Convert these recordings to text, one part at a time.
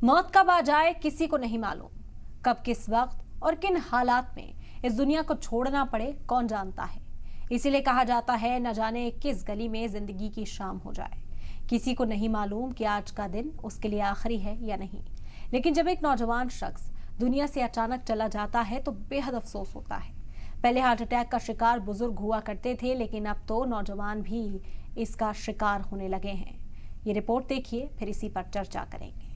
मौत कब आ जाए किसी को नहीं मालूम, कब किस वक्त और किन हालात में इस दुनिया को छोड़ना पड़े कौन जानता है। इसीलिए कहा जाता है न जाने किस गली में जिंदगी की शाम हो जाए। किसी को नहीं मालूम कि आज का दिन उसके लिए आखिरी है या नहीं। लेकिन जब एक नौजवान शख्स दुनिया से अचानक चला जाता है तो बेहद अफसोस होता है। पहले हार्ट अटैक का शिकार बुजुर्ग हुआ करते थे, लेकिन अब तो नौजवान भी इसका शिकार होने लगे हैं। ये रिपोर्ट देखिए, फिर इसी पर चर्चा करेंगे।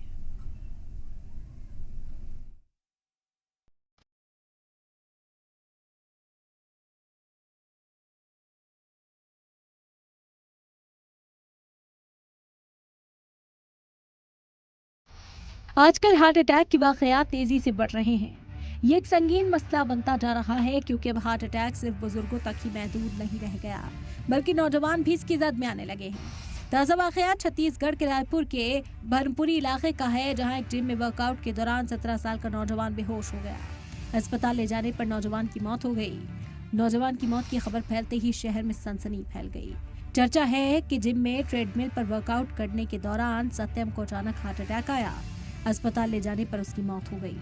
आजकल हार्ट अटैक के वाकयात तेजी से बढ़ रहे हैं। ये एक संगीन मसला बनता जा रहा है, क्योंकि अब हार्ट अटैक सिर्फ बुजुर्गों तक ही महदूद नहीं रह गया, बल्कि नौजवान भी इसकी जद में आने लगे हैं। ताज़ा वाकयात छत्तीसगढ़ के रायपुर के भरमपुरी इलाके का है, जहां एक जिम में वर्कआउट के दौरान 17 साल का नौजवान बेहोश हो गया। अस्पताल ले जाने पर नौजवान की मौत हो गई। नौजवान की मौत की खबर फैलते ही शहर में सनसनी फैल गई। चर्चा है कि जिम में ट्रेडमिल पर वर्कआउट करने के दौरान सत्यम को अचानक हार्ट अटैक आया। अस्पताल ले जाने पर उसकी मौत हो गई।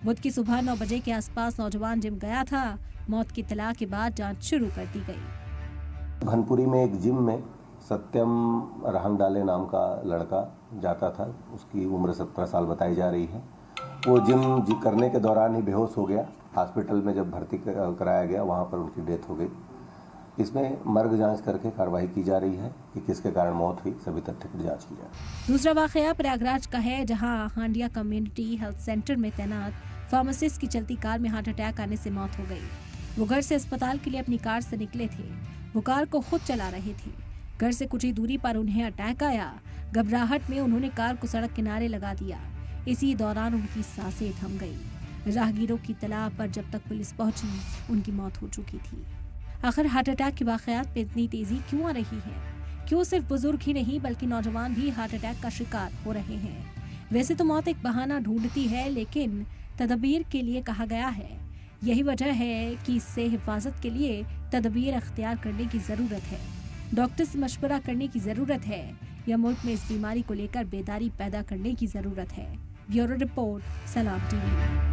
बुध की सुबह 9 बजे के आसपास नौजवान जिम गया था। मौत की इत्तला के बाद जांच शुरू कर दी गई। भनपुरी में एक जिम में सत्यम रहंगडाले नाम का लड़का जाता था। उसकी उम्र 17 साल बताई जा रही है। वो जिम करने के दौरान ही बेहोश हो गया। हॉस्पिटल में जब भर्ती कराया गया, वहाँ पर उनकी डेथ हो गई। इसमें मर्ग जांच करके कार्रवाई की जा रही है कि किसके कारण मौत हुई, सभी तथ्य की जांच की जाए। दूसरा वाकया प्रयागराज का है, जहां हांडिया कम्युनिटी हेल्थ सेंटर में तैनात फार्मासिस्ट की चलती कार में हार्ट अटैक आने से मौत हो गई। वो घर से अस्पताल के लिए अपनी कार से निकले थे। वो कार को खुद चला रहे थे। घर से कुछ ही दूरी पर उन्हें अटैक आया। घबराहट में उन्होंने कार को सड़क किनारे लगा दिया। इसी दौरान उनकी सांसें थम गई। राहगीरों की तलाश पर जब तक पुलिस पहुंची, उनकी मौत हो चुकी थी। आखिर हार्ट अटैक के वाकयात में इतनी तेजी क्यों आ रही है? क्यों सिर्फ बुजुर्ग ही नहीं बल्कि नौजवान भी हार्ट अटैक का शिकार हो रहे हैं? वैसे तो मौत एक बहाना ढूंढती है, लेकिन तदबीर के लिए कहा गया है। यही वजह है कि इससे हिफाजत के लिए तदबीर अख्तियार करने की जरूरत है। डॉक्टर से मशवरा करने की जरूरत है, या मुल्क में इस बीमारी को लेकर बेदारी पैदा करने की जरूरत है। ब्यूरो रिपोर्ट, सलाम टीवी।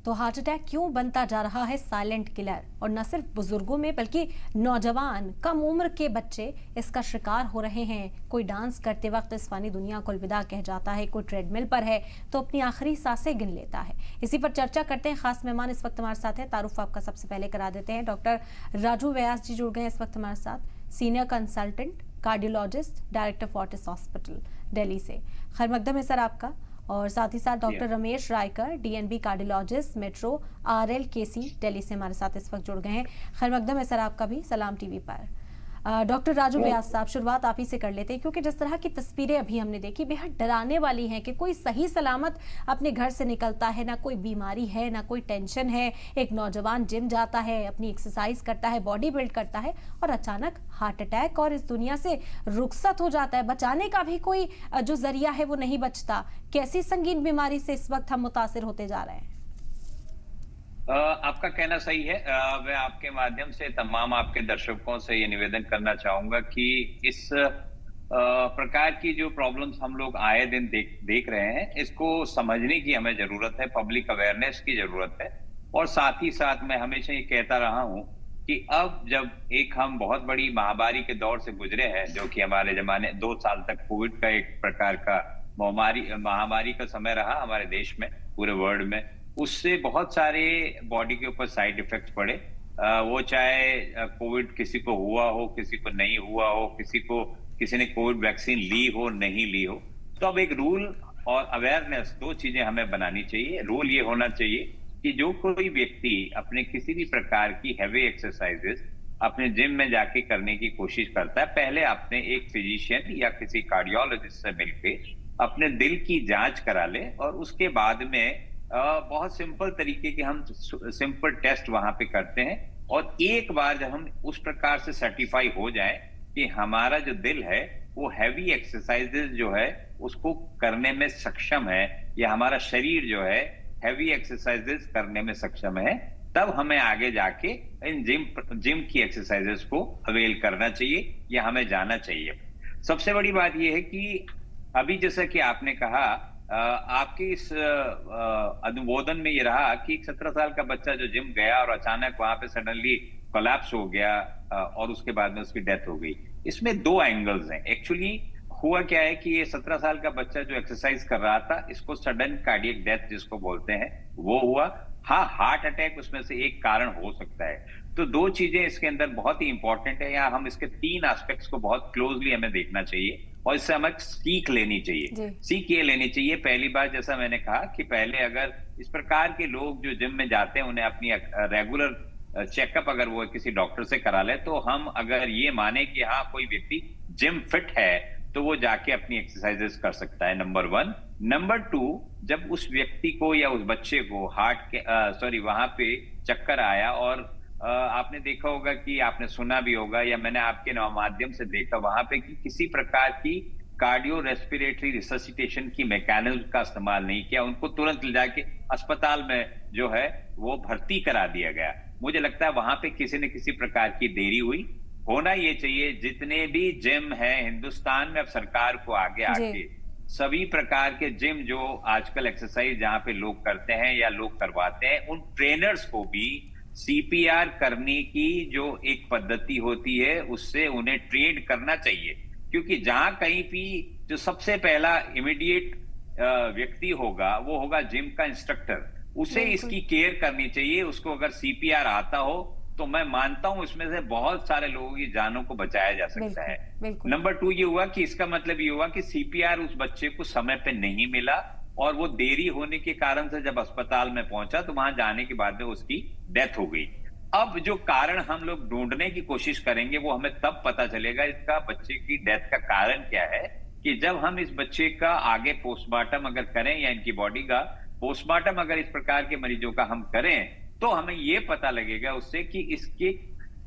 तो हार्ट अटैक क्यों बनता जा रहा है साइलेंट किलर, और न सिर्फ बुजुर्गों में बल्कि नौजवान कम उम्र के बच्चे इसका शिकार हो रहे हैं। कोई डांस करते वक्त इस फानी दुनिया को अलविदा कह जाता है, कोई ट्रेडमिल पर है तो अपनी आखिरी सांसें गिन लेता है। इसी पर चर्चा करते हैं। खास मेहमान इस वक्त हमारे साथ है। तारुफ आपका सबसे पहले करा देते हैं। डॉक्टर राजू व्यास जी जुड़ गए इस वक्त हमारे साथ, senior consultant cardiologist, director Fortis hospital Delhi से। खैर मकदम है सर आपका। और साथ ही साथ doctor Ramesh Raikar, DNB cardiologist, metro RLKC Delhi से हमारे साथ इस वक्त जुड़ गए हैं। खैर मकदम है सर आपका भी सलाम टीवी पर। डॉक्टर राजू व्यास साहब, शुरुआत आप ही से कर लेते हैं, क्योंकि जिस तरह की तस्वीरें अभी हमने देखी बेहद डराने वाली हैं कि कोई सही सलामत अपने घर से निकलता है, ना कोई बीमारी है ना कोई टेंशन है। एक नौजवान जिम जाता है, अपनी एक्सरसाइज करता है, बॉडी बिल्ड करता है, और अचानक हार्ट अटैक और इस दुनिया से रुखसत हो जाता है। बचाने का भी कोई जो जरिया है वो नहीं बचता। कैसी संगीन बीमारी से इस वक्त हम मुतासिर होते जा रहे हैं? आपका कहना सही है। मैं आपके माध्यम से तमाम आपके दर्शकों से ये निवेदन करना चाहूंगा कि इस प्रकार की जो प्रॉब्लम्स हम लोग आए दिन देख रहे हैं, इसको समझने की हमें जरूरत है, पब्लिक अवेयरनेस की जरूरत है। और साथ ही साथ मैं हमेशा ये कहता रहा हूं कि अब जब एक हम बहुत बड़ी महामारी के दौर से गुजरे हैं, जो कि हमारे जमाने 2 साल तक कोविड का एक प्रकार का महामारी का समय रहा हमारे देश में, पूरे वर्ल्ड में, उससे बहुत सारे बॉडी के ऊपर साइड इफेक्ट्स पड़े। वो चाहे कोविड किसी को हुआ हो, किसी को नहीं हुआ हो, किसी ने कोविड वैक्सीन ली हो, नहीं ली हो। तो अब एक रूल और अवेयरनेस, 2 चीजें हमें बनानी चाहिए। रूल ये होना चाहिए कि जो कोई व्यक्ति अपने किसी भी प्रकार की हैवी एक्सरसाइजेस अपने जिम में जाके करने की कोशिश करता है, पहले अपने एक फिजिशियन या किसी कार्डियोलॉजिस्ट से मिलकर अपने दिल की जांच करा ले। और उसके बाद में बहुत सिंपल तरीके के हम सिंपल टेस्ट वहां पे करते हैं। और एक बार जब हम उस प्रकार से सर्टिफाई हो जाए कि हमारा जो दिल है वो हैवी एक्सरसाइजेज जो है उसको करने में सक्षम है, या हमारा शरीर जो है हैवी एक्सरसाइजेज करने में सक्षम है, तब हमें आगे जाके इन जिम की एक्सरसाइजेस को अवेल करना चाहिए या हमें जाना चाहिए। सबसे बड़ी बात यह है कि अभी जैसा कि आपने कहा, आपके इस अनुमोदन में ये रहा कि 17 साल का बच्चा जो जिम गया और अचानक वहां पे सडनली कोलैप्स हो गया और उसके बाद में उसकी डेथ हो गई। इसमें दो एंगल्स हैं। एक्चुअली हुआ क्या है कि ये 17 साल का बच्चा जो एक्सरसाइज कर रहा था, इसको सडन कार्डियक डेथ जिसको बोलते हैं वो हुआ। हाँ, हार्ट अटैक उसमें से एक कारण हो सकता है। तो दो चीजें इसके अंदर बहुत ही इंपॉर्टेंट है, या हम इसके तीन एस्पेक्ट्स को बहुत क्लोजली हमें देखना चाहिए और इससे हमें सीख लेनी चाहिए। सीख ये लेनी चाहिए, पहली बात जैसा मैंने कहा कि पहले अगर इस प्रकार के लोग जो जिम में जाते हैं उन्हें अपनी रेगुलर चेकअप अगर वो किसी डॉक्टर से करा ले, तो हम अगर ये माने कि हाँ कोई व्यक्ति जिम फिट है तो वो जाके अपनी एक्सरसाइजेस कर सकता है, नंबर 1। नंबर 2, जब उस व्यक्ति को या उस बच्चे को वहां पे चक्कर आया और आपने देखा होगा कि आपने सुना भी होगा या मैंने आपके माध्यम से देखा वहां पे कि किसी प्रकार की कार्डियो रेस्पिरेटरी रिससिटेशन की मैकेनिज्म का इस्तेमाल नहीं किया, उनको तुरंत ले जाके अस्पताल में जो है वो भर्ती करा दिया गया। मुझे लगता है वहां पे किसी न किसी प्रकार की देरी हुई। होना ये चाहिए जितने भी जिम है हिंदुस्तान में, अब सरकार को आगे आके सभी प्रकार के जिम जो आजकल एक्सरसाइज जहां पे लोग करते हैं या लोग करवाते हैं, उन ट्रेनर्स को भी सीपीआर करने की जो एक पद्धति होती है उससे उन्हें ट्रेन करना चाहिए। क्योंकि जहां कहीं भी जो सबसे पहला इमीडिएट व्यक्ति होगा वो होगा जिम का इंस्ट्रक्टर, उसे इसकी केयर करनी चाहिए। उसको अगर सीपीआर आता हो तो मैं मानता हूं इसमें से बहुत सारे लोगों की जानों को बचाया जा सकता है। नंबर 2 ये हुआ कि इसका मतलब ये हुआ कि सीपीआर उस बच्चे को समय पे नहीं मिला और वो देरी होने के कारण से जब अस्पताल में पहुंचा तो वहां जाने के बाद में उसकी डेथ हो गई। अब जो कारण हम लोग ढूंढने की कोशिश करेंगे वो हमें तब पता चलेगा इसका बच्चे की डेथ का कारण क्या है, कि जब हम इस बच्चे का आगे पोस्टमार्टम अगर करें या इनकी बॉडी का पोस्टमार्टम अगर इस प्रकार के मरीजों का हम करें तो हमें यह पता लगेगा उससे कि इसके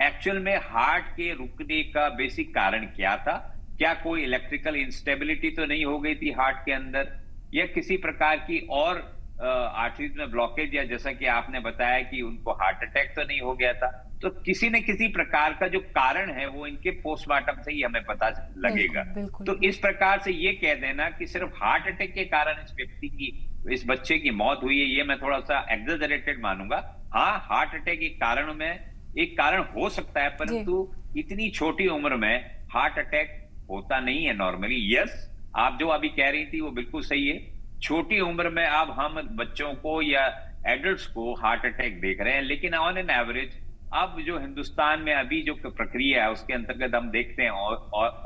एक्चुअल में हार्ट के रुकने का बेसिक कारण क्या था। क्या कोई इलेक्ट्रिकल इंस्टेबिलिटी तो नहीं हो गई थी हार्ट के अंदर, या किसी प्रकार की और आर्टरीज में ब्लॉकेज, या जैसा कि आपने बताया कि उनको हार्ट अटैक तो नहीं हो गया था। तो किसी न किसी प्रकार का जो कारण है वो इनके पोस्टमार्टम से ही हमें पता लगेगा। तो इस प्रकार से ये कह देना कि सिर्फ हार्ट अटैक के कारण इस व्यक्ति की, इस बच्चे की मौत हुई है, ये मैं थोड़ा सा एग्जैजरेटेड मानूंगा। हाँ, हार्ट अटैक एक कारण हो सकता है, परंतु इतनी छोटी उम्र में हार्ट अटैक होता नहीं है नॉर्मली। यस, आप जो अभी कह रही थी वो बिल्कुल सही है। छोटी उम्र में अब हम बच्चों को या एडल्ट्स को हार्ट अटैक देख रहे हैं, लेकिन ऑन एन एवरेज अब जो हिंदुस्तान में अभी जो प्रक्रिया है उसके अंतर्गत हम देखते हैं और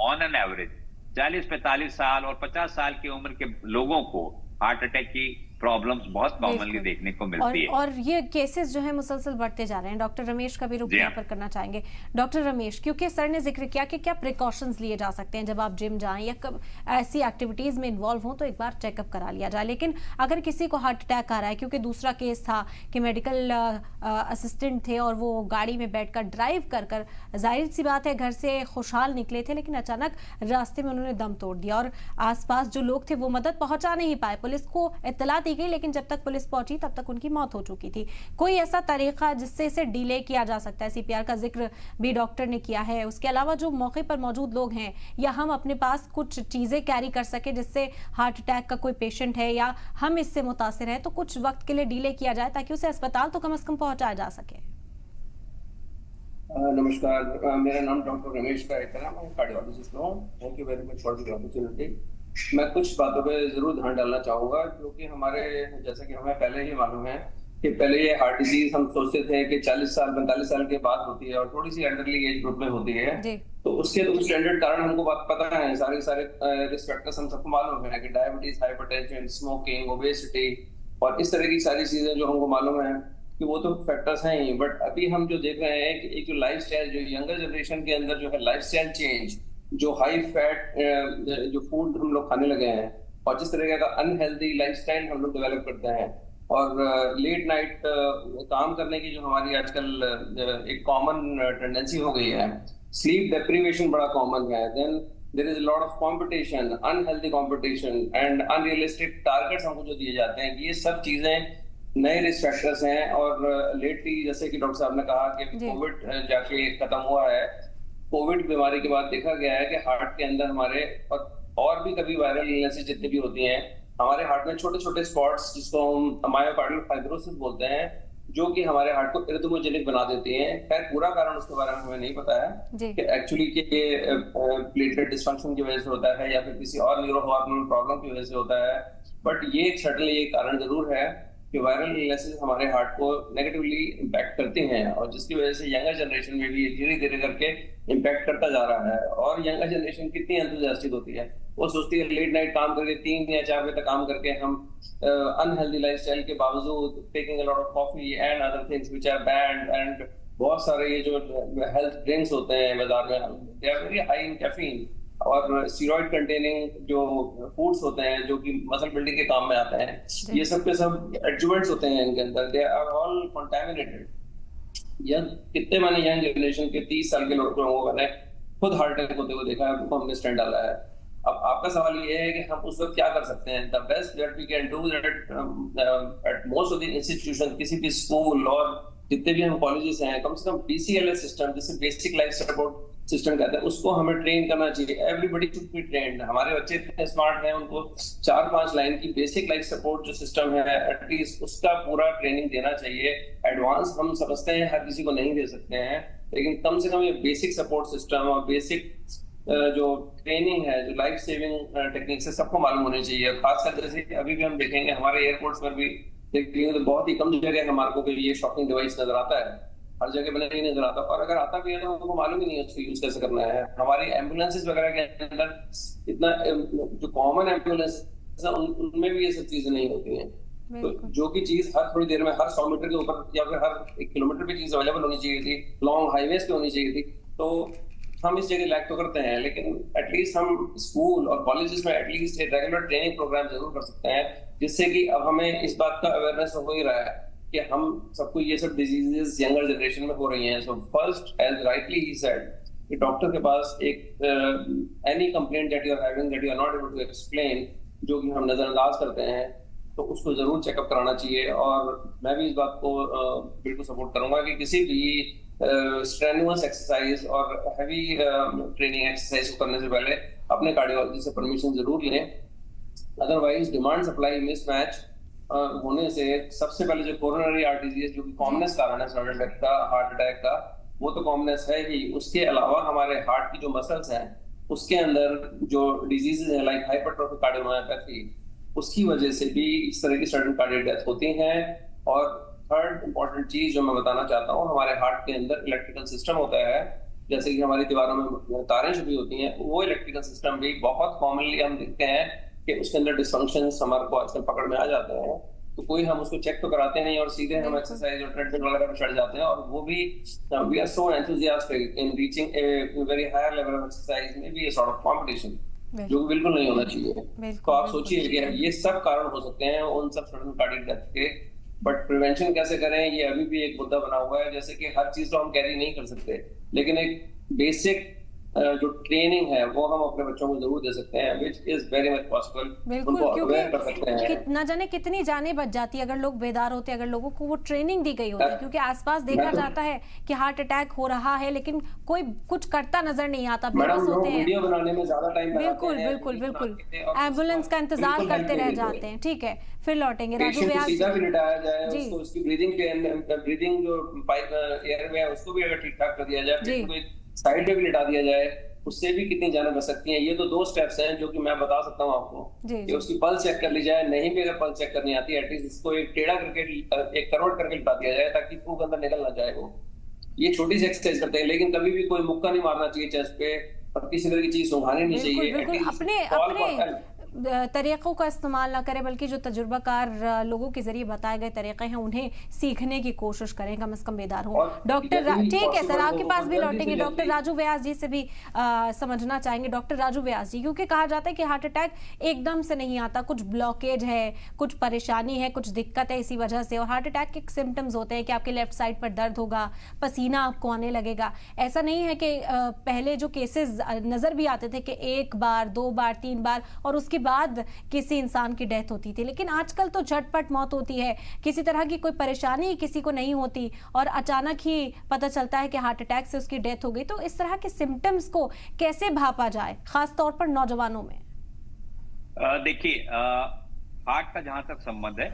ऑन एन एवरेज 40-45 साल और 50 साल की उम्र के लोगों को हार्ट अटैक की प्रॉब्लम्स बहुत कॉमनली देखने को मिलती है और ये केसेस जो है मुसलसल बढ़ते जा रहे हैं। डॉक्टर रमेश का भी रुख यहाँ पर करना चाहेंगे। डॉक्टर रमेश, क्योंकि सर ने जिक्र किया कि क्या प्रिकॉशंस लिए जा सकते हैं जब आप जिम जाएं या कब ऐसी एक्टिविटीज में इन्वॉल्व हों तो एक बार चेकअप करा लिया जाए, लेकिन अगर किसी को हार्ट अटैक आ रहा है, क्योंकि दूसरा केस था कि मेडिकल असिस्टेंट थे और वो गाड़ी में बैठकर ड्राइव कर जाहिर सी बात है घर से खुशहाल निकले थे, लेकिन अचानक रास्ते में उन्होंने दम तोड़ दिया और आसपास जो लोग थे वो मदद पहुंचा नहीं पाए। पुलिस को इत्तला दी गई, लेकिन जब तक पुलिस पहुंची तब तक उनकी मौत हो चुकी थी। कोई ऐसा तरीका जिससे इसे डिले किया जा सकता है? सीपीआर का जिक्र भी डॉक्टर ने किया है। उसके अलावा जो मौके पर मौजूद लोग हैं, या हम अपने पास कुछ चीजें कैरी कर सके जिससे हार्ट अटैक का कोई पेशेंट है या हम इससे मुतासिर हैं तो कुछ वक्त के लिए डिले किया जाए ताकि उसे अस्पताल तो कम से कम पहुंचाया जा सके। नमस्कार, मेरा नाम डॉक्टर रमेश गायकवाड़, मैं कार्डियोलॉजिस्ट हूँ। Thank you very much for the opportunity. मैं कुछ बातों पे जरूर ध्यान डालना चाहूंगा, क्योंकि हमारे जैसा कि हमें पहले ही मालूम है कि पहले ये हार्ट डिजीज हम सोचते थे कि 40 साल 45 साल के बाद होती है और थोड़ी सी अंडरली एज ग्रुप में होती है। तो उसके तो स्टैंडर्ड कारण हमको बात पता है, सारे रिस्क फैक्टर्स हम सबको मालूम है कि डायबिटीज, हाइपरटेंशन, स्मोकिंग, ओबेसिटी और इस तरह की सारी चीजें जो हमको मालूम है कि वो तो फैक्टर्स हैं ही। बट अभी हम जो देख रहे हैं कि एक जो लाइफस्टाइल, जो यंगर जनरेशन के अंदर जो है लाइफस्टाइल चेंज, जो हाई फैट जो फूड हम लोग खाने लगे हैं और जिस तरह का अनहेल्दी लाइफस्टाइल हम लोग डेवलप करते हैं और लेट नाइट काम करने की जो हमारी आजकल एक कॉमन टेंडेंसी हो गई है, स्लीप डेप्रिवेशन बड़ा कॉमन है, then there is a lot of competition, unhealthy competition and unrealistic targets हमको जो दिए जाते हैं, ये सब चीजें नए रिस्क फैक्टर्स हैं। और लेटली जैसे कि डॉक्टर साहब ने कहा कि कोविड जाके खत्म हुआ है, कोविड बीमारी के बाद देखा गया है कि हार्ट के अंदर हमारे और भी कभी वायरल इलनेसेस जितनी भी होती हैं, हमारे हार्ट में छोटे छोटे स्पॉट्स जिसको हम मायोकार्डियल फाइब्रोसिस बोलते हैं, जो कि हमारे हार्ट को इरिथ्रोजेनिक बना देती हैं। खैर पूरा कारण उसके बारे में हमें नहीं पता है कि एक्चुअली कि ये प्लेटलेट डिसफंक्शन की वजह से होता है या फिर किसी और न्यूरोहार्मोनल प्रॉब्लम की वजह से होता है, बट ये सर्टेनली एक कारण जरूर है कि वायरल इलनेसेस हमारे हार्ट को नेगेटिवली इम्पैक्ट करती हैं, और जिसकी वजह से यंगर जनरेशन में भी धीरे धीरे करके इम्पैक्ट करता जा रहा है। और यंगर जनरेशन कितनी एंथुसियास्टिक होती है, वो सोचती है लेट नाइट काम करके 3 या 4 बजे तक काम करके हम अनहेल्दी लाइफस्टाइल के बावजूद taking a lot of coffee and other things which are banned, and बहुत सारे ये जो हेल्थ ड्रिंक्स होते हैं बाजार में, they are very high in caffeine, और स्टीरॉइड कंटेनिंग जो फूड्स होते हैं जो कि मसल बिल्डिंग के काम में आते हैं, ये सब के सब एडजुवेंट्स होते हैं इनके अंदर, दे आर ऑल कंटामिनेटेड। यह कितने माने यंग जनरेशन के 30 साल के लोगों को मैंने खुद हार्ट अटैक होते हुए देखा है, उनको हमने स्टेंट डाला है। अब आपका सवाल ये है कि हम उस वक्त क्या कर सकते हैं? The best that we can do that at most of the institution, किसी भी स्कूल और जितने भी हम कॉलेजेस हैं, कम से कम BCLS सिस्टम, जिसे बेसिक लाइफ सपोर्ट सिस्टम कहते हैं, उसको हमें ट्रेन करना चाहिए। Everybody should be trained. हमारे बच्चे इतने स्मार्ट हैं, उनको 4-5 लाइन की बेसिक लाइफ सपोर्ट जो सिस्टम है एटलीस्ट उसका पूरा ट्रेनिंग देना चाहिए। एडवांस हम समझते हैं हर किसी को नहीं दे सकते हैं, लेकिन कम से कम ये बेसिक सपोर्ट सिस्टम और बेसिक जो ट्रेनिंग है, जो लाइफ सेविंग टेक्निक से सबको मालूम होनी चाहिए। खासकर जैसे अभी भी हम देखेंगे हमारे एयरपोर्ट्स पर भी देखेंगे तो बहुत ही कम जगह हमारे को ये शॉकिंग डिवाइस नजर आता है, हर जगह मैंने नहीं नजर आता, और अगर आता भी है तो उनको मालूम ही नहीं है उसको यूज कैसे करना है। हमारी एम्बुलेंसेस वगैरह के अंदर इतना जो कॉमन एम्बुलेंस उनमें भी ये सब चीजें नहीं होती हैं। तो जो की चीज हर थोड़ी देर में हर 100 मीटर के ऊपर या फिर हर 1 किलोमीटर पे चीज अवेलेबल होनी चाहिए थी, लॉन्ग हाईवेज पे होनी चाहिए थी, तो हम इस जगह लैक तो करते हैं। लेकिन एटलीस्ट हम स्कूल और कॉलेजेस में एटलीस्ट एक रेगुलर ट्रेनिंग प्रोग्राम जरूर कर सकते हैं, जिससे कि अब हमें इस बात का अवेयरनेस हो ही रहा है कि हम सबको ये सब डिजीजेस यंगर जनरेशन में हो रही हैं। So first, as rightly he said, कि डॉक्टर के पास एक any complaint that you are having that you are not able to explain, जो कि हम नजरअंदाज करते हैं, तो उसको जरूर चेकअप कराना चाहिए। और मैं भी इस बात को बिल्कुल सपोर्ट करूंगा कि किसी भी स्ट्रेनुअस एक्सरसाइज और हैवी ट्रेनिंग एक्सरसाइज को करने से पहले अपने कार्डियोलॉजिस्ट से परमिशन जरूर लें। अदरवाइज डिमांड सप्लाई मिसमैच होने से सबसे पहले जो कोरोनरी आर्ट डिजीज जो कि कॉमनेस कारण है हार्ट अटैक का, वो तो कॉमनेस है ही, उसके अलावा हमारे हार्ट की जो मसल्स हैं उसके अंदर जो डिजीजेज है लाइक हाइपरट्रोफिक कार्डियोमायोपैथी, उसकी वजह से भी इस तरह की सडन कार्डियक डेथ होती हैं। और थर्ड इंपॉर्टेंट चीज जो मैं बताना चाहता हूँ, हमारे हार्ट के अंदर इलेक्ट्रिकल सिस्टम होता है, जैसे कि हमारी दीवारों में तारें छुपी होती हैं, वो इलेक्ट्रिकल सिस्टम भी बहुत कॉमनली हम देखते हैं कि उसके अंदर डिसफंक्शन हमारे को आजकल पकड़ में आ जाते हैं। तो कोई हम उसको चेक तो कराते नहीं और सीधे हम एक्सरसाइज और ट्रेडमिल वगैरह पे चढ़ जाते हैं, और वो भी we are so enthusiastic in reaching a very higher level of exercise में भी ये सॉर्ट ऑफ कंपटीशन, जो बिल्कुल नहीं होना चाहिए। तो आप सोचिए कि ये सब कारण हो सकते हैं उन सब सडन कार्डियक डेथ के, बट प्रिवेंशन कैसे करें ये अभी भी एक मुद्दा बना हुआ है। जैसे कि हर चीज तो हम कैरी नहीं कर सकते, लेकिन एक बेसिक जो ट्रेनिंग है वो हम अपने बच्चों को जरूर दे सकते हैं, which is very much possible। बिल्कुल, क्योंकि न जाने कितनी जानें बच जाती है अगर लोग बेदार होते, अगर लोगों को वो ट्रेनिंग दी गई होती, क्योंकि आसपास देखा जाता है कि हार्ट अटैक हो रहा है लेकिन कोई कुछ करता नजर नहीं आता, बेबस होते हैं, वीडियो बनाने में ज्यादा टाइम लगाते हैं। बिल्कुल बिल्कुल बिल्कुल, एम्बुलेंस का इंतजार करते रह जाते हैं। ठीक है, फिर लौटेंगे राजू व्यास। सीधा भी लिटाया जाए, उसको उसकी ब्रीदिंग जो पाइप एयर में है उसको भी अगर ठीक ठाक कर दिया जाए, साइड पे भी लिटा दिया जाए, उससे भी कितनी जानें बच सकती हैं। ये तो 2 स्टेप्स हैं जो कि मैं बता सकता हूँ आपको कि उसकी पल्स चेक कर ली जाए, नहीं भी अगर पल्स चेक करनी आती है एटलीस्ट इसको एक टेढ़ा करके एक करवट करके लिटा दिया जाए ताकि फूक अंदर निकल ना जाए। वो ये छोटी सी एक्सरसाइज करते हैं, लेकिन कभी भी कोई मुक्का नहीं मारना चाहिए चेस्ट पे और किसी तरह की चीज सुंघानी नहीं चाहिए। अपने तरीक़ों का इस्तेमाल ना करें, बल्कि जो तजुर्बाकार लोगों के जरिए बताए गए तरीके हैं उन्हें सीखने की कोशिश करें, कम से कम बेदार हो। डॉक्टर, ठीक है सर, आपके पास भी लौटेंगे। डॉक्टर राजू व्यास जी से भी समझना चाहेंगे। डॉक्टर राजू व्यास जी, क्योंकि कहा जाता है कि हार्ट अटैक एकदम से नहीं आता, कुछ ब्लॉकेज है, कुछ परेशानी है, कुछ दिक्कत है इसी वजह से, और हार्ट अटैक के सिम्टम्स होते हैं कि आपके लेफ्ट साइड पर दर्द होगा, पसीना आपको आने लगेगा। ऐसा नहीं है कि पहले जो केसेस नजर भी आते थे कि 1 बार 2 बार 3 बार और उसकी उसके बाद किसी इंसान की डेथ होती थी, लेकिन आजकल तो झटपट मौत होती है, किसी तरह की कोई परेशानी किसी को नहीं होती और अचानक ही पता चलता है कि हार्ट अटैक से उसकी डेथ हो गई। तो इस तरह के सिम्टम्स को कैसे भांपा जाए, खासतौर पर नौजवानों में? देखिए, हार्ट का जहां तक संबंध है,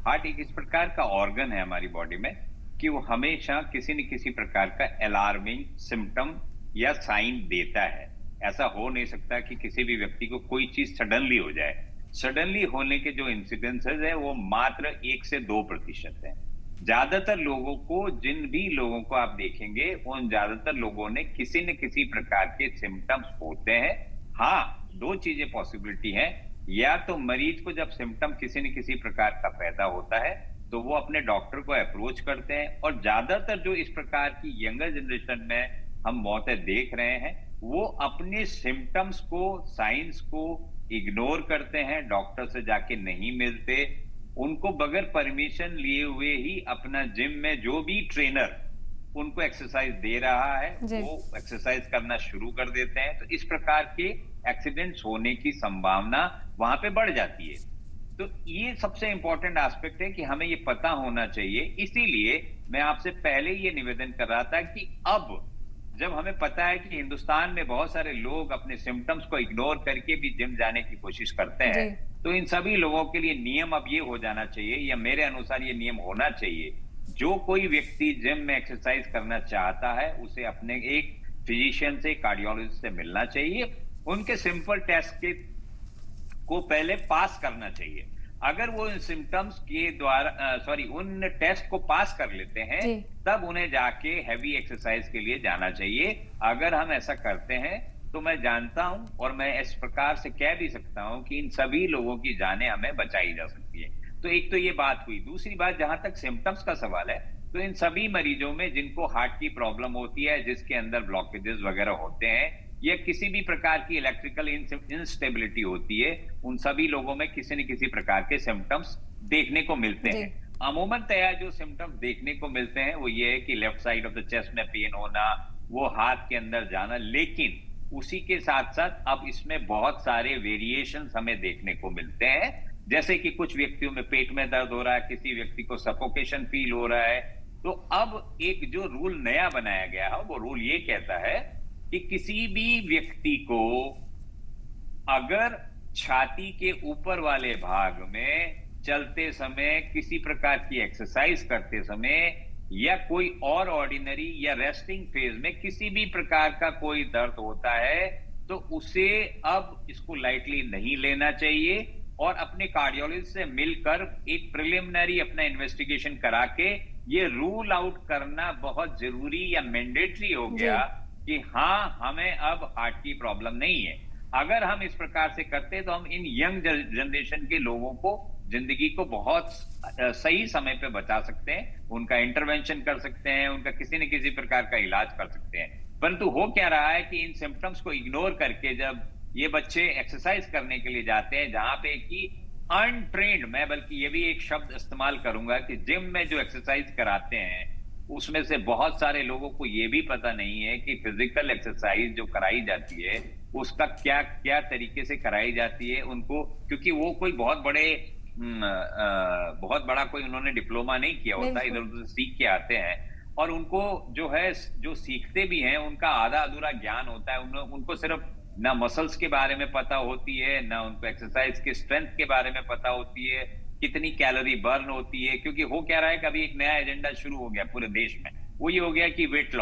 हार्ट एक इस प्रकार का ऑर्गन है हमारी बॉडी में कि वो हमेशा किसी न किसी प्रकार का अलार्मिंग सिम्टम या साइन देता है। ऐसा हो नहीं सकता कि किसी भी व्यक्ति को कोई चीज सडनली हो जाए। सडनली होने के जो इंसिडेंसेस है वो मात्र 1 से 2% है। ज्यादातर लोगों को, जिन भी लोगों को आप देखेंगे, उन ज्यादातर लोगों ने किसी न किसी प्रकार के सिम्टम्स होते हैं। हाँ, 2 चीजें पॉसिबिलिटी है, या तो मरीज को जब सिम्टम किसी न किसी प्रकार का पैदा होता है तो वो अपने डॉक्टर को अप्रोच करते हैं, और ज्यादातर जो इस प्रकार की यंगर जनरेशन में हम मौतें देख रहे हैं वो अपने सिम्टम्स को, साइंस को इग्नोर करते हैं, डॉक्टर से जाके नहीं मिलते, उनको बगैर परमिशन लिए हुए ही अपना जिम में जो भी ट्रेनर उनको एक्सरसाइज दे रहा है वो एक्सरसाइज करना शुरू कर देते हैं। तो इस प्रकार के एक्सीडेंट्स होने की संभावना वहां पे बढ़ जाती है। तो ये सबसे इंपॉर्टेंट एस्पेक्ट है कि हमें ये पता होना चाहिए। इसीलिए मैं आपसे पहले ये निवेदन कर रहा था कि अब जब हमें पता है कि हिंदुस्तान में बहुत सारे लोग अपने सिम्टम्स को इग्नोर करके भी जिम जाने की कोशिश करते हैं, तो इन सभी लोगों के लिए नियम अब ये हो जाना चाहिए, या मेरे अनुसार ये नियम होना चाहिए, जो कोई व्यक्ति जिम में एक्सरसाइज करना चाहता है उसे अपने एक फिजिशियन से, कार्डियोलॉजिस्ट से मिलना चाहिए, उनके सिंपल टेस्ट को पहले पास करना चाहिए। अगर वो इन सिम्टम्स के द्वारा उन टेस्ट को पास कर लेते हैं तब उन्हें जाके हैवी एक्सरसाइज के लिए जाना चाहिए। अगर हम ऐसा करते हैं तो मैं जानता हूं और मैं इस प्रकार से कह भी सकता हूं कि इन सभी लोगों की जानें हमें बचाई जा सकती है। तो एक तो ये बात हुई। दूसरी बात, जहां तक सिम्टम्स का सवाल है, तो इन सभी मरीजों में जिनको हार्ट की प्रॉब्लम होती है, जिसके अंदर ब्लॉकेजेस वगैरह होते हैं या किसी भी प्रकार की इलेक्ट्रिकल इंस्टेबिलिटी होती है, उन सभी लोगों में किसी न किसी प्रकार के सिम्टम्स देखने को मिलते हैं। अमूमन जो सिम्टम्स देखने को मिलते हैं वो ये है कि left side of the chest में पेन होना, वो हाथ के अंदर जाना, लेकिन उसी के साथ साथ अब इसमें बहुत सारे वेरिएशंस हमें देखने को मिलते हैं। जैसे कि कुछ व्यक्तियों में पेट में दर्द हो रहा है, किसी व्यक्ति को सफोकेशन फील हो रहा है। तो अब एक जो रूल नया बनाया गया है वो रूल ये कहता है कि किसी भी व्यक्ति को अगर छाती के ऊपर वाले भाग में चलते समय, किसी प्रकार की एक्सरसाइज करते समय या कोई और ऑर्डिनरी या रेस्टिंग फेज में किसी भी प्रकार का कोई दर्द होता है तो उसे अब इसको लाइटली नहीं लेना चाहिए और अपने कार्डियोलॉजिस्ट से मिलकर एक प्रिलिमिनरी अपना इन्वेस्टिगेशन करा के ये रूल आउट करना बहुत जरूरी या मैंडेटरी हो गया कि हाँ, हमें अब हार्ट की प्रॉब्लम नहीं है। अगर हम इस प्रकार से करते तो हम इन यंग जनरेशन के लोगों को, जिंदगी को बहुत सही समय पे बचा सकते हैं, उनका इंटरवेंशन कर सकते हैं, उनका किसी न किसी प्रकार का इलाज कर सकते हैं। परंतु हो क्या रहा है कि इन सिम्टम्स को इग्नोर करके जब ये बच्चे एक्सरसाइज करने के लिए जाते हैं, जहां पे कि अनट्रेन्ड, मैं बल्कि ये भी एक शब्द इस्तेमाल करूंगा कि जिम में जो एक्सरसाइज कराते हैं उसमें से बहुत सारे लोगों को ये भी पता नहीं है कि फिजिकल एक्सरसाइज जो कराई जाती है उसका क्या क्या तरीके से कराई जाती है उनको, क्योंकि वो कोई बहुत बड़ा कोई उन्होंने डिप्लोमा नहीं किया होता, इधर उधर सीख के आते हैं और उनको जो है, जो सीखते भी हैं उनका आधा अधूरा ज्ञान होता है। उनको सिर्फ ना मसल्स के बारे में पता होती है, ना उनको एक्सरसाइज के स्ट्रेंथ के बारे में पता होती है, कितनी कैलोरी बर्न होती है। क्योंकि हो क्या रहा है, कभी एक नया एजेंडा शुरू हो गया पूरे देश में, वो ये हो गया कि वेट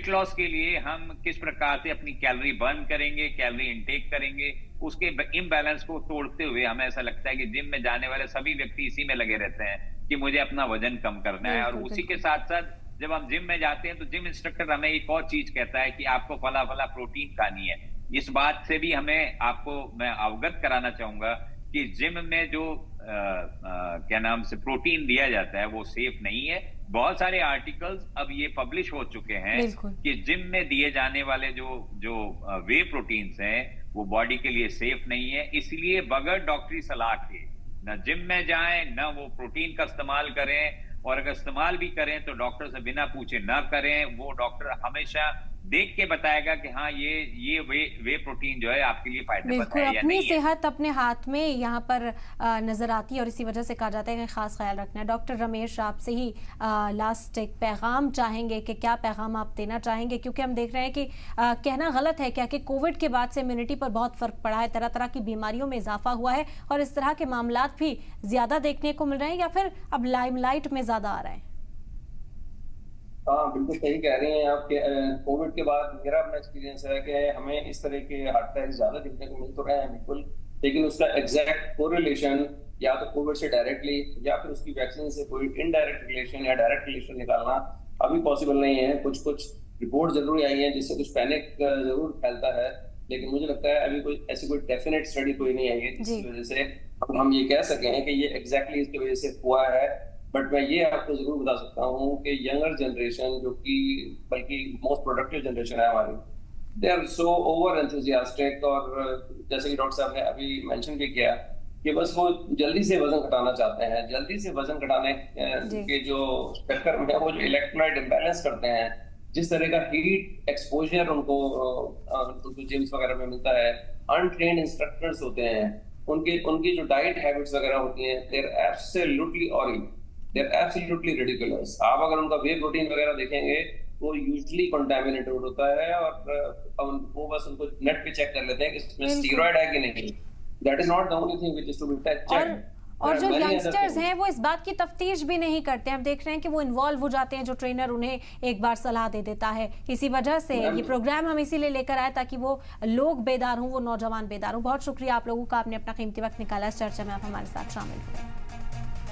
लॉस के लिए हम किस प्रकार से अपनी कैलोरी बर्न करेंगे, कैलोरी इनटेक करेंगे, उसके इम्बैलेंस को तोड़ते हुए हमें ऐसा लगता है कि जिम में जाने वाले सभी व्यक्ति इसी में लगे रहते हैं कि मुझे अपना वजन कम करना है। और उसी के साथ साथ जब हम जिम में जाते हैं तो जिम इंस्ट्रक्टर हमें एक और चीज कहता है कि आपको फला फला प्रोटीन खानी है। इस बात से भी हमें, आपको मैं अवगत कराना चाहूंगा कि जिम में जो क्या नाम से प्रोटीन दिया जाता है वो सेफ नहीं है। बहुत सारे आर्टिकल्स अब ये पब्लिश हो चुके हैं कि जिम में दिए जाने वाले जो वे प्रोटीन्स हैं वो बॉडी के लिए सेफ नहीं है। इसलिए बगैर डॉक्टरी सलाह के न जिम में जाएं, न वो प्रोटीन का इस्तेमाल करें, और अगर इस्तेमाल भी करें तो डॉक्टर से बिना पूछे ना करें। वो डॉक्टर हमेशा देख के बताएगा कि हाँ ये वे प्रोटीन जो है आपके लिए फायदेमंद बिल्कुल, है या अपनी नहीं है। सेहत अपने हाथ में यहाँ पर नजर आती है और इसी वजह से कहा जाता है कि खास ख्याल रखना है। डॉक्टर रमेश, आपसे ही लास्ट एक पैगाम चाहेंगे कि क्या पैगाम आप देना चाहेंगे, क्योंकि हम देख रहे हैं कि कहना गलत है क्या कि कोविड के बाद से इम्यूनिटी पर बहुत फर्क पड़ा है, तरह तरह की बीमारियों में इजाफा हुआ है और इस तरह के मामलात भी ज्यादा देखने को मिल रहे हैं, या फिर अब लाइमलाइट में ज्यादा आ रहे हैं? हाँ, बिल्कुल सही कह रही हैं आप। कोविड के बाद मेरा अपना एक्सपीरियंस है कि हमें इस तरह के हार्ट अटैक ज्यादा देखने को मिल तो रहे हैं बिल्कुल, लेकिन उसका एग्जैक्ट कोरिलेशन या तो कोविड से डायरेक्टली या फिर उसकी वैक्सीन से कोई इनडायरेक्ट रिलेशन या डायरेक्ट रिलेशन निकालना अभी पॉसिबल नहीं है। कुछ रिपोर्ट जरूर आई है जिससे कुछ पैनिक जरूर फैलता है, लेकिन मुझे लगता है अभी कोई ऐसी कोई डेफिनेट स्टडी कोई नहीं आई है जिसकी वजह से हम ये कह सकें कि ये एग्जैक्टली इसकी वजह से हुआ है। बट मैं ये आपको जरूर बता सकता हूँ कि यंगर जनरेशन, जो कि बल्कि मोस्ट प्रोडक्टिव जनरेशन है हमारी, they are so over enthusiastic, और जैसे कि डॉक्टर साहब ने अभी मेंशन भी किया कि बस वो जल्दी से वजन घटाना चाहते हैं। जल्दी से वजन घटाने के जो चक्कर में वो जो इलेक्ट्रोलाइट इम्बैलेंस करते हैं, जिस तरह का हीट एक्सपोजर उनको जिम्स वगैरह में मिलता है, अनट्रेन्ड इंस्ट्रक्टर्स होते हैं, उनकी जो डाइट हैबिट्स वगैरह होती हैं, they are absolutely original, they are absolutely ridiculous. आप अगर उनका वे प्रोटीन वगैरह देखेंगे वो यूजुअली कंटामिनेटेड होता है, और वो बस उनको नेट पे चेक कर लेते हैं कि इसमें स्टेरॉइड है कि नहीं। That is not the only thing which is to be checked. और जो यंगस्टर्स हैं वो इस बात की तफ्तीश भी नहीं करते। हम देख रहे हैं कि वो इन्वॉल्व हो जाते हैं, जो ट्रेनर उन्हें एक बार सलाह दे देता है। इसी वजह से ये प्रोग्राम हम इसीलिए लेकर आए ताकि वो लोग बेदार हों, वो नौजवान बेदार हों। बहुत शुक्रिया आप लोगों का, आपने अपना कीमती वक्त निकाला इस चर्चा में, आप हमारे साथ शामिल हुए।